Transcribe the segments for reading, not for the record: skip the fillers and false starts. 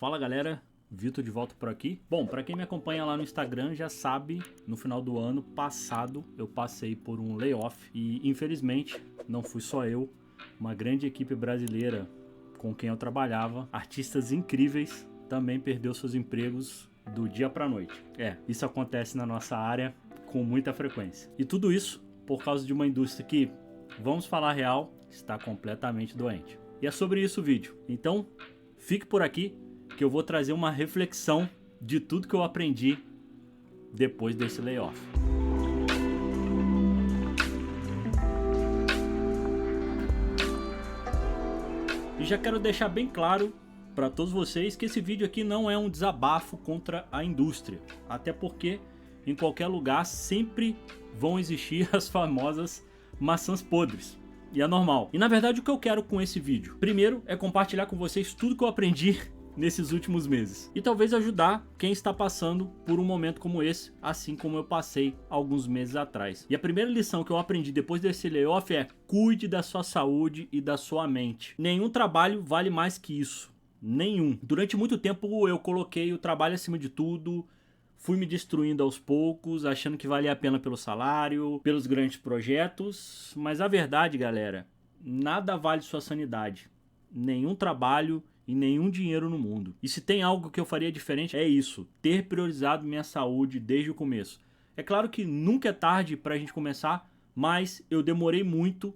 Fala galera, Vitor de volta por aqui. Bom, para quem me acompanha lá no Instagram já sabe, no final do ano passado eu passei por um layoff e infelizmente não fui só eu, uma grande equipe brasileira com quem eu trabalhava, artistas incríveis, também perdeu seus empregos do dia para noite. Isso acontece na nossa área com muita frequência. E tudo isso por causa de uma indústria que, vamos falar real, está completamente doente. E é sobre isso o vídeo. Então, fique por aqui que eu vou trazer uma reflexão de tudo que eu aprendi depois desse layoff. E já quero deixar bem claro para todos vocês que esse vídeo aqui não é um desabafo contra a indústria, até porque em qualquer lugar sempre vão existir as famosas maçãs podres. E é normal. E na verdade o que eu quero com esse vídeo, primeiro, é compartilhar com vocês tudo que eu aprendi nesses últimos meses. E talvez ajudar quem está passando por um momento como esse, assim como eu passei alguns meses atrás. E a primeira lição que eu aprendi depois desse layoff é: cuide da sua saúde e da sua mente. Nenhum trabalho vale mais que isso. Nenhum. Durante muito tempo eu coloquei o trabalho acima de tudo. Fui me destruindo aos poucos, achando que valia a pena pelo salário, pelos grandes projetos. Mas a verdade, galera, nada vale sua sanidade. Nenhum trabalho e nenhum dinheiro no mundo. E se tem algo que eu faria diferente, é isso: ter priorizado minha saúde desde o começo. É claro que nunca é tarde pra gente começar, mas eu demorei muito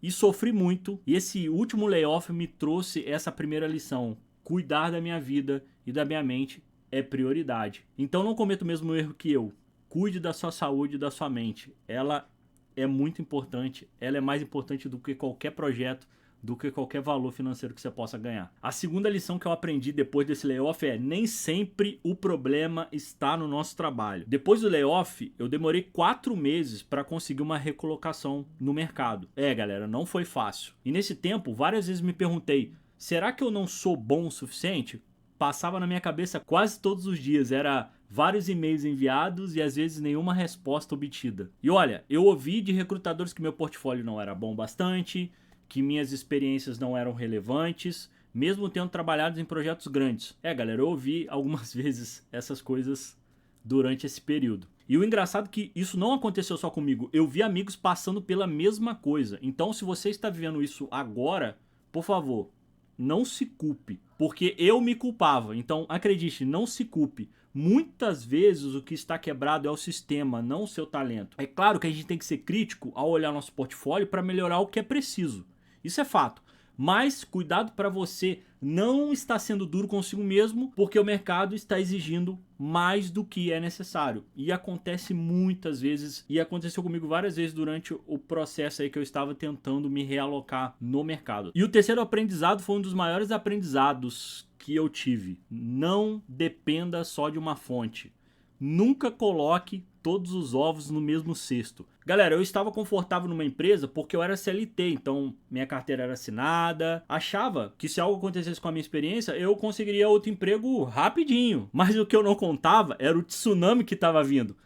e sofri muito. E esse último layoff me trouxe essa primeira lição: cuidar da minha vida e da minha mente é prioridade. Então não cometa o mesmo erro que eu. Cuide da sua saúde e da sua mente. Ela é muito importante. Ela é mais importante do que qualquer projeto, do que qualquer valor financeiro que você possa ganhar. A segunda lição que eu aprendi depois desse layoff é: nem sempre o problema está no nosso trabalho. Depois do layoff, eu demorei 4 meses para conseguir uma recolocação no mercado. Galera, não foi fácil. E nesse tempo, várias vezes me perguntei: será que eu não sou bom o suficiente? Passava na minha cabeça quase todos os dias, era vários e-mails enviados e às vezes nenhuma resposta obtida. E olha, eu ouvi de recrutadores que meu portfólio não era bom bastante, que minhas experiências não eram relevantes, mesmo tendo trabalhado em projetos grandes. Galera, eu ouvi algumas vezes essas coisas durante esse período. E o engraçado é que isso não aconteceu só comigo, eu vi amigos passando pela mesma coisa. Então, se você está vivendo isso agora, por favor, não se culpe, porque eu me culpava. Então acredite, não se culpe. Muitas vezes o que está quebrado é o sistema, não o seu talento. É claro que a gente tem que ser crítico ao olhar nosso portfólio para melhorar o que é preciso. Isso é fato. Mas cuidado para você não estar sendo duro consigo mesmo, porque o mercado está exigindo mais do que é necessário. E acontece muitas vezes, e aconteceu comigo várias vezes durante o processo aí que eu estava tentando me realocar no mercado. E o terceiro aprendizado foi um dos maiores aprendizados que eu tive: não dependa só de uma fonte. Nunca coloque todos os ovos no mesmo cesto. Galera, eu estava confortável numa empresa porque eu era CLT, então minha carteira era assinada. Achava que se algo acontecesse com a minha experiência, eu conseguiria outro emprego rapidinho. Mas o que eu não contava era o tsunami que estava vindo.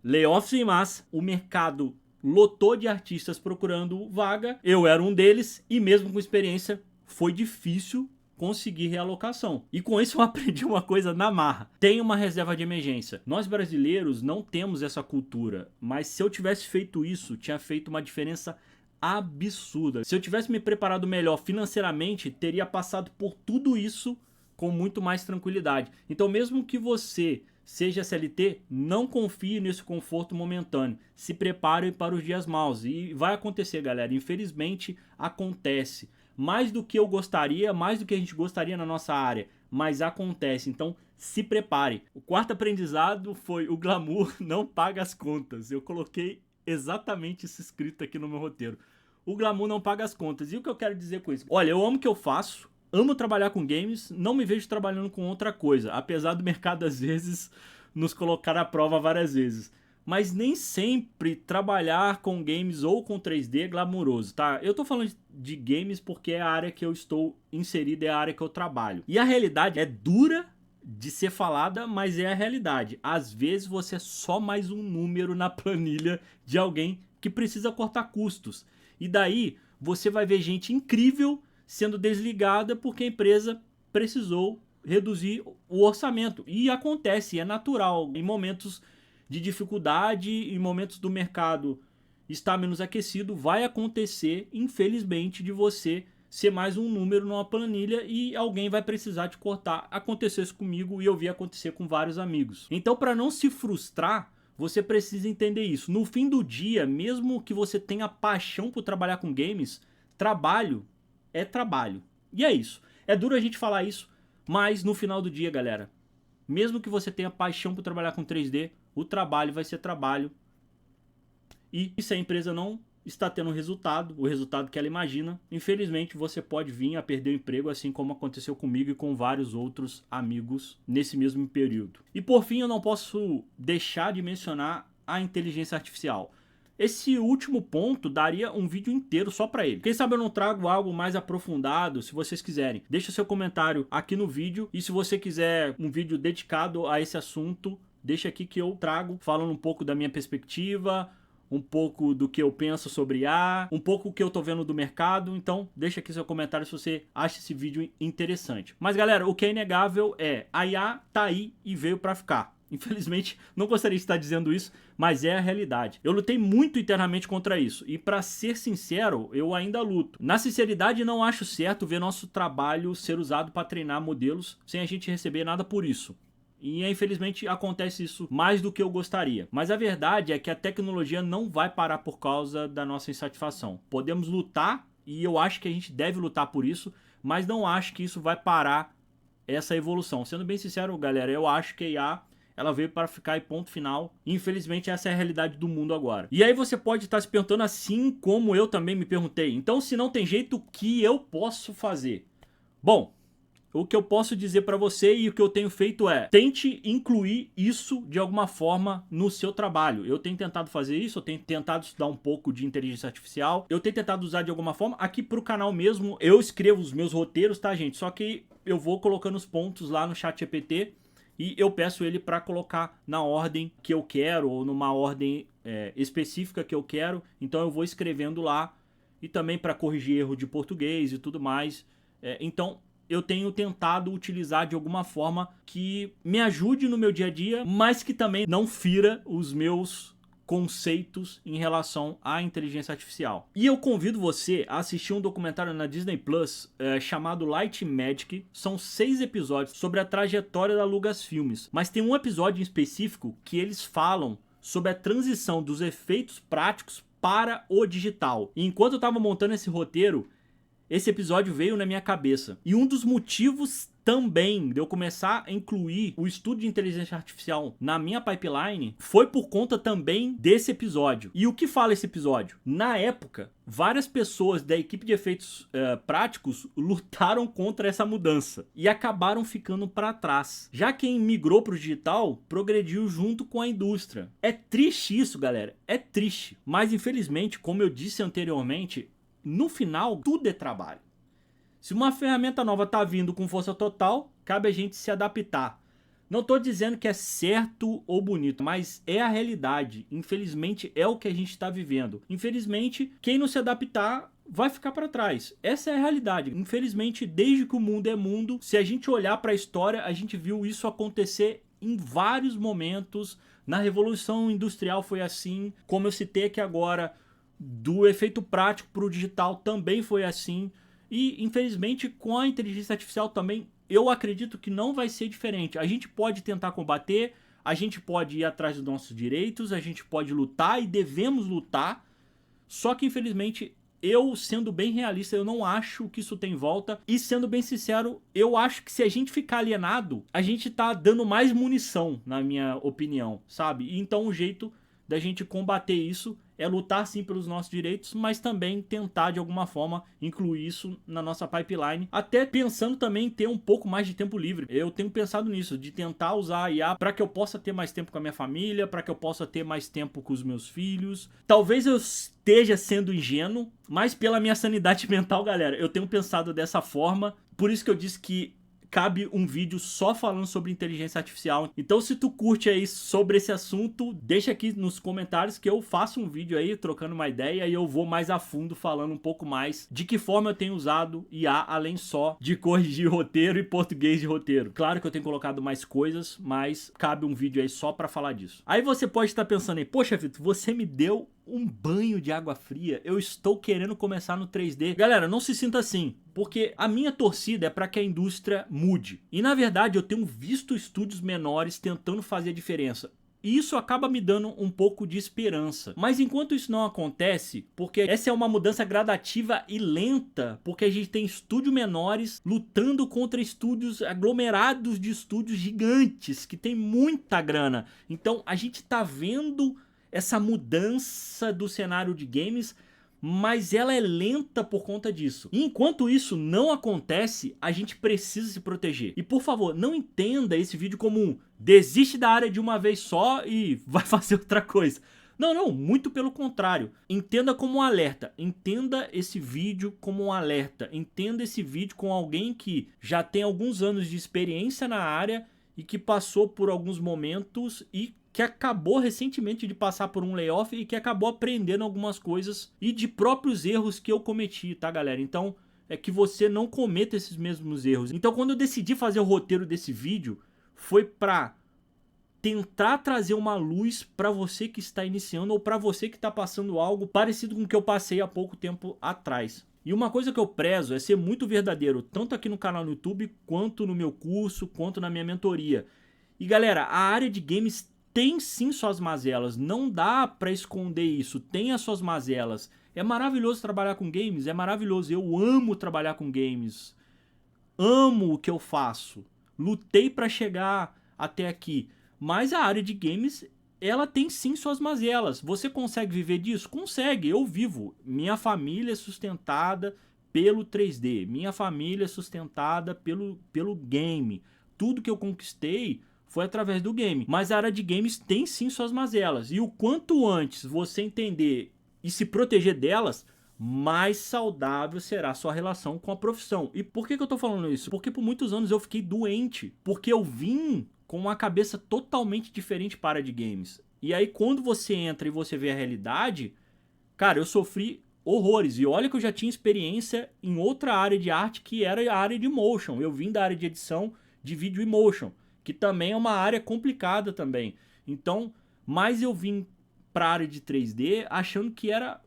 Layoffs em massa, o mercado lotou de artistas procurando vaga, eu era um deles e mesmo com experiência foi difícil conseguir realocação. E com isso eu aprendi uma coisa na marra: tem uma reserva de emergência. Nós brasileiros não temos essa cultura, mas se eu tivesse feito isso, tinha feito uma diferença absurda. Se eu tivesse me preparado melhor financeiramente, teria passado por tudo isso com muito mais tranquilidade. Então, mesmo que você seja CLT, não confie nesse conforto momentâneo. Se prepare para os dias maus. E vai acontecer, galera. Infelizmente, acontece. Mais do que eu gostaria, mais do que a gente gostaria na nossa área, mas acontece. Então se prepare. O quarto aprendizado foi: o glamour não paga as contas. Eu coloquei exatamente isso escrito aqui no meu roteiro: o glamour não paga as contas. E o que eu quero dizer com isso? Olha, eu amo o que eu faço, amo trabalhar com games, não me vejo trabalhando com outra coisa, apesar do mercado às vezes nos colocar à prova várias vezes. Mas nem sempre trabalhar com games ou com 3D é glamouroso, tá? Eu tô falando de games porque é a área que eu estou inserido, é a área que eu trabalho. E a realidade é dura de ser falada, mas é a realidade. Às vezes você é só mais um número na planilha de alguém que precisa cortar custos. E daí você vai ver gente incrível sendo desligada porque a empresa precisou reduzir o orçamento. E acontece, é natural. Em momentos de dificuldade, em momentos do mercado estar menos aquecido, vai acontecer, infelizmente, de você ser mais um número numa planilha e alguém vai precisar te cortar. Aconteceu isso comigo e eu vi acontecer com vários amigos. Então, para não se frustrar, você precisa entender isso. No fim do dia, mesmo que você tenha paixão por trabalhar com games, trabalho é trabalho. E é isso. É duro a gente falar isso, mas no final do dia, galera, mesmo que você tenha paixão por trabalhar com 3D, o trabalho vai ser trabalho. E se a empresa não está tendo o resultado que ela imagina, infelizmente você pode vir a perder o emprego, assim como aconteceu comigo e com vários outros amigos nesse mesmo período. E por fim, eu não posso deixar de mencionar a inteligência artificial. Esse último ponto daria um vídeo inteiro só para ele. Quem sabe eu não trago algo mais aprofundado, se vocês quiserem. Deixa seu comentário aqui no vídeo, e se você quiser um vídeo dedicado a esse assunto, deixa aqui que eu trago, falando um pouco da minha perspectiva, um pouco do que eu penso sobre IA, um pouco o que eu tô vendo do mercado. Então deixa aqui seu comentário se você acha esse vídeo interessante. Mas galera, o que é inegável é a IA tá aí e veio para ficar. Infelizmente, não gostaria de estar dizendo isso, mas é a realidade. Eu lutei muito internamente contra isso, e para ser sincero, eu ainda luto. Na sinceridade, não acho certo ver nosso trabalho ser usado para treinar modelos sem a gente receber nada por isso. E infelizmente acontece isso mais do que eu gostaria. Mas a verdade é que a tecnologia não vai parar por causa da nossa insatisfação. Podemos lutar, e eu acho que a gente deve lutar por isso, mas não acho que isso vai parar essa evolução. Sendo bem sincero, galera, eu acho que a IA ela veio para ficar e ponto final. Infelizmente essa é a realidade do mundo agora. E aí você pode estar se perguntando, assim como eu também me perguntei, então se não tem jeito, o que eu posso fazer? Bom, o que eu posso dizer para você e o que eu tenho feito é: tente incluir isso de alguma forma no seu trabalho. Eu tenho tentado fazer isso, eu tenho tentado estudar um pouco de inteligência artificial, eu tenho tentado usar de alguma forma. Aqui pro canal mesmo, eu escrevo os meus roteiros, tá, gente? Só que eu vou colocando os pontos lá no ChatGPT e eu peço ele para colocar na ordem que eu quero, ou numa ordem específica que eu quero. Então eu vou escrevendo lá, e também para corrigir erro de português e tudo mais. Então eu tenho tentado utilizar de alguma forma que me ajude no meu dia a dia, mas que também não fira os meus conceitos em relação à inteligência artificial. E eu convido você a assistir um documentário na Disney Plus chamado Light Magic. São 6 episódios sobre a trajetória da Lucasfilmes, mas tem um episódio em específico que eles falam sobre a transição dos efeitos práticos para o digital. E enquanto eu estava montando esse roteiro, esse episódio veio na minha cabeça. E um dos motivos também de eu começar a incluir o estudo de inteligência artificial na minha pipeline foi por conta também desse episódio. E o que fala esse episódio? Na época, várias pessoas da equipe de efeitos práticos lutaram contra essa mudança e acabaram ficando para trás. Já quem migrou para o digital progrediu junto com a indústria. É triste isso, galera. É triste. Mas infelizmente, como eu disse anteriormente, no final, tudo é trabalho. Se uma ferramenta nova está vindo com força total, cabe a gente se adaptar. Não estou dizendo que é certo ou bonito, mas é a realidade. Infelizmente, é o que a gente está vivendo. Infelizmente, quem não se adaptar vai ficar para trás. Essa é a realidade. Infelizmente, desde que o mundo é mundo, se a gente olhar para a história, a gente viu isso acontecer em vários momentos. Na Revolução Industrial foi assim, como eu citei aqui agora, do efeito prático para o digital também foi assim. E infelizmente com a inteligência artificial também eu acredito que não vai ser diferente. A gente pode tentar combater, a gente pode ir atrás dos nossos direitos, a gente pode lutar e devemos lutar. Só que infelizmente eu, sendo bem realista, eu não acho que isso tem volta. E sendo bem sincero, eu acho que se a gente ficar alienado, a gente tá dando mais munição, na minha opinião, sabe? E então o jeito da gente combater isso é lutar sim pelos nossos direitos, mas também tentar de alguma forma incluir isso na nossa pipeline, até pensando também em ter um pouco mais de tempo livre. Eu tenho pensado nisso, de tentar usar a IA para que eu possa ter mais tempo com a minha família, para que eu possa ter mais tempo com os meus filhos. Talvez eu esteja sendo ingênuo, mas pela minha sanidade mental, galera, eu tenho pensado dessa forma. Por isso que eu disse que cabe um vídeo só falando sobre inteligência artificial. Então se tu curte aí sobre esse assunto, deixa aqui nos comentários que eu faço um vídeo aí trocando uma ideia e eu vou mais a fundo falando um pouco mais de que forma eu tenho usado IA, além só de corrigir roteiro e português de roteiro. Claro que eu tenho colocado mais coisas, mas cabe um vídeo aí só pra falar disso. Aí você pode estar pensando aí, poxa Vitor, você me deu um banho de água fria, eu estou querendo começar no 3D. Galera, não se sinta assim, porque a minha torcida é para que a indústria mude. E na verdade eu tenho visto estúdios menores tentando fazer a diferença. E isso acaba me dando um pouco de esperança. Mas enquanto isso não acontece, porque essa é uma mudança gradativa e lenta, porque a gente tem estúdios menores lutando contra estúdios aglomerados de estúdios gigantes, que tem muita grana. Então a gente tá vendo essa mudança do cenário de games, mas ela é lenta por conta disso. E enquanto isso não acontece, a gente precisa se proteger. E por favor, não entenda esse vídeo como um desiste da área de uma vez só e vai fazer outra coisa. Não, muito pelo contrário. Entenda como um alerta. Entenda esse vídeo como um alerta. Entenda esse vídeo com alguém que já tem alguns anos de experiência na área e que passou por alguns momentos e que acabou recentemente de passar por um layoff e que acabou aprendendo algumas coisas e de próprios erros que eu cometi, tá galera? Então é que você não cometa esses mesmos erros. Então quando eu decidi fazer o roteiro desse vídeo, foi pra tentar trazer uma luz pra você que está iniciando ou pra você que está passando algo parecido com o que eu passei há pouco tempo atrás. E uma coisa que eu prezo é ser muito verdadeiro, tanto aqui no canal no YouTube, quanto no meu curso, quanto na minha mentoria. E galera, a área de games tem sim suas mazelas, não dá pra esconder isso, tem as suas mazelas. É maravilhoso trabalhar com games, é maravilhoso, eu amo trabalhar com games. Amo o que eu faço, lutei pra chegar até aqui. Mas a área de games, ela tem sim suas mazelas. Você consegue viver disso? Consegue, eu vivo. Minha família é sustentada pelo 3D, minha família é sustentada pelo game. Tudo que eu conquistei foi através do game. Mas a área de games tem sim suas mazelas. E o quanto antes você entender e se proteger delas, mais saudável será a sua relação com a profissão. E por que eu tô falando isso? Porque por muitos anos eu fiquei doente. Porque eu vim com uma cabeça totalmente diferente para a área de games. E aí quando você entra e você vê a realidade, cara, eu sofri horrores. E olha que eu já tinha experiência em outra área de arte que era a área de motion. Eu vim da área de edição de vídeo e motion, que também é uma área complicada também. Então, mas eu vim para a área de 3D achando que era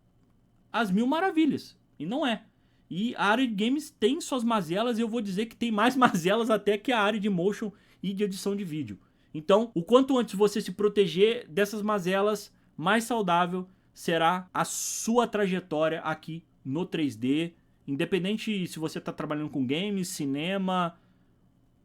as mil maravilhas. E não é. E a área de games tem suas mazelas e eu vou dizer que tem mais mazelas até que a área de motion e de edição de vídeo. Então, o quanto antes você se proteger dessas mazelas, mais saudável será a sua trajetória aqui no 3D. Independente se você está trabalhando com games, cinema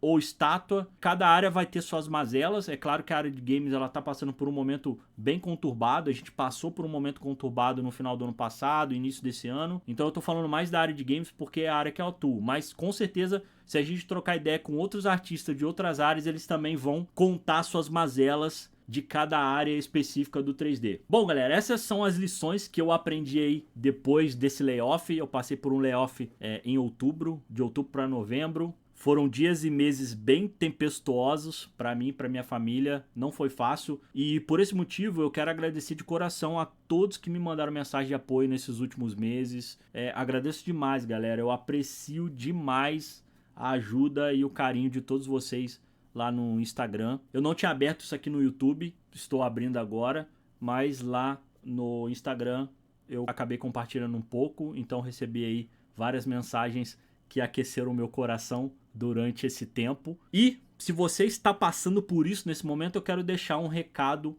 ou estátua, cada área vai ter suas mazelas. É claro que a área de games ela tá passando por um momento bem conturbado. A gente passou por um momento conturbado no final do ano passado, início desse ano. Então eu tô falando mais da área de games porque é a área que eu atuo. Mas com certeza, se a gente trocar ideia com outros artistas de outras áreas, eles também vão contar suas mazelas de cada área específica do 3D. Bom, galera, essas são as lições que eu aprendi aí depois desse layoff. Eu passei por um layoff em outubro, de outubro para novembro. Foram dias e meses bem tempestuosos para mim, para minha família, não foi fácil. E por esse motivo eu quero agradecer de coração a todos que me mandaram mensagem de apoio nesses últimos meses. Agradeço demais, galera, eu aprecio demais a ajuda e o carinho de todos vocês lá no Instagram. Eu não tinha aberto isso aqui no YouTube, estou abrindo agora, mas lá no Instagram eu acabei compartilhando um pouco, então recebi aí várias mensagens que aqueceram o meu coração durante esse tempo. E se você está passando por isso nesse momento, eu quero deixar um recado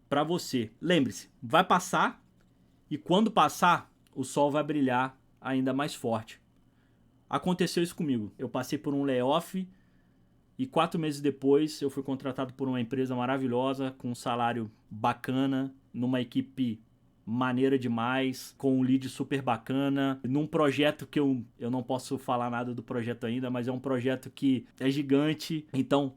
para você. Lembre-se, vai passar e quando passar, o sol vai brilhar ainda mais forte. Aconteceu isso comigo. Eu passei por um layoff e 4 meses depois eu fui contratado por uma empresa maravilhosa, com um salário bacana, numa equipe maneira demais, com um lead super bacana, num projeto que eu não posso falar nada do projeto ainda, mas é um projeto que é gigante. Então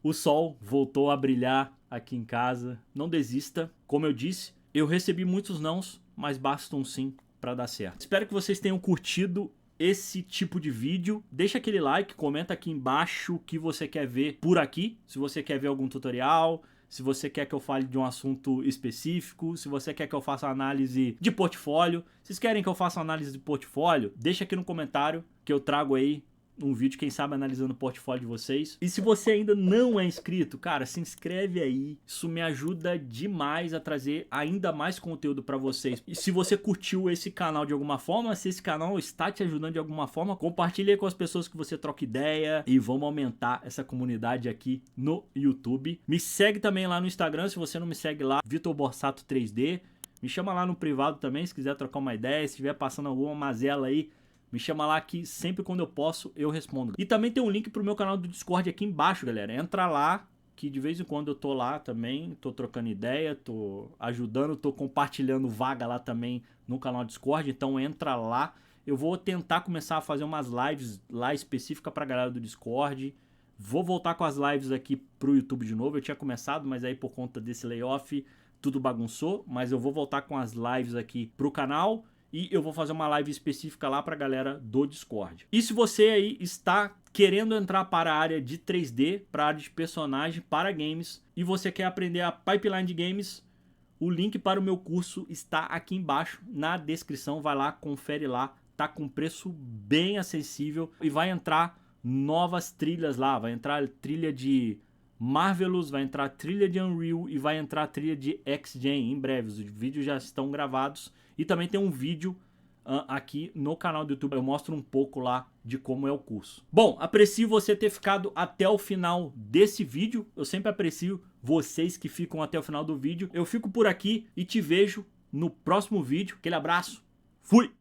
o sol voltou a brilhar aqui em casa. Não desista. Como eu disse, eu recebi muitos nãos, mas basta um sim para dar certo. Espero que vocês tenham curtido esse tipo de vídeo, deixa aquele like, comenta aqui embaixo o que você quer ver por aqui, se você quer ver algum tutorial, se você quer que eu fale de um assunto específico, se você quer que eu faça uma análise de portfólio. Vocês querem que eu faça uma análise de portfólio? Deixa aqui no comentário que eu trago aí um vídeo, quem sabe, analisando o portfólio de vocês. E se você ainda não é inscrito, cara, se inscreve aí. Isso me ajuda demais a trazer ainda mais conteúdo para vocês. E se você curtiu esse canal de alguma forma, se esse canal está te ajudando de alguma forma, compartilhe com as pessoas que você troca ideia e vamos aumentar essa comunidade aqui no YouTube. Me segue também lá no Instagram, se você não me segue lá, Vitor Borsato 3D. Me chama lá no privado também, se quiser trocar uma ideia, se estiver passando alguma mazela aí, me chama lá que sempre quando eu posso eu respondo. E também tem um link pro meu canal do Discord aqui embaixo, galera. Entra lá, que de vez em quando eu tô lá também, tô trocando ideia, tô ajudando, tô compartilhando vaga lá também no canal do Discord. Então entra lá. Eu vou tentar começar a fazer umas lives lá específicas pra galera do Discord. Vou voltar com as lives aqui pro YouTube de novo. Eu tinha começado, mas aí por conta desse layoff tudo bagunçou. Mas eu vou voltar com as lives aqui pro canal. E eu vou fazer uma live específica lá pra galera do Discord. E se você aí está querendo entrar para a área de 3D, para a área de personagem, para games, e você quer aprender a pipeline de games, o link para o meu curso está aqui embaixo na descrição. Vai lá, confere lá, tá com preço bem acessível e vai entrar novas trilhas lá. Vai entrar trilha de Marvelous, vai entrar trilha de Unreal e vai entrar trilha de X-Gen em breve. Os vídeos já estão gravados e também tem um vídeo aqui no canal do YouTube. Eu mostro um pouco lá de como é o curso. Bom, aprecio você ter ficado até o final desse vídeo. Eu sempre aprecio vocês que ficam até o final do vídeo. Eu fico por aqui e te vejo no próximo vídeo. Aquele abraço. Fui!